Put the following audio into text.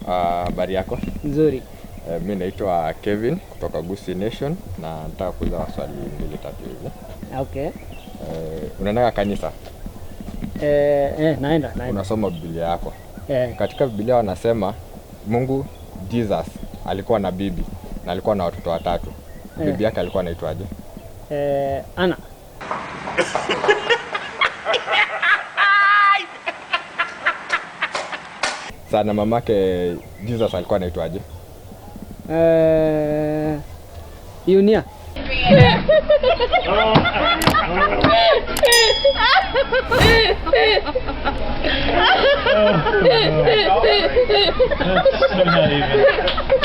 Habari yako? Nzuri. Mimi naitwa Kevin kutoka Gusii Nation na nataka kuuliza swali 2-3 hivi. Okay. Unaenda kanisa? Naenda. Unasoma Biblia yako? Katika Biblia wanasema Mungu Jesus alikuwa na bibi na alikuwa na watoto 3. Bibi yake alikuwa anaitwaje? Ana. Sana mamake Jesus alikuwa anaitwaje? Yunia. Not even.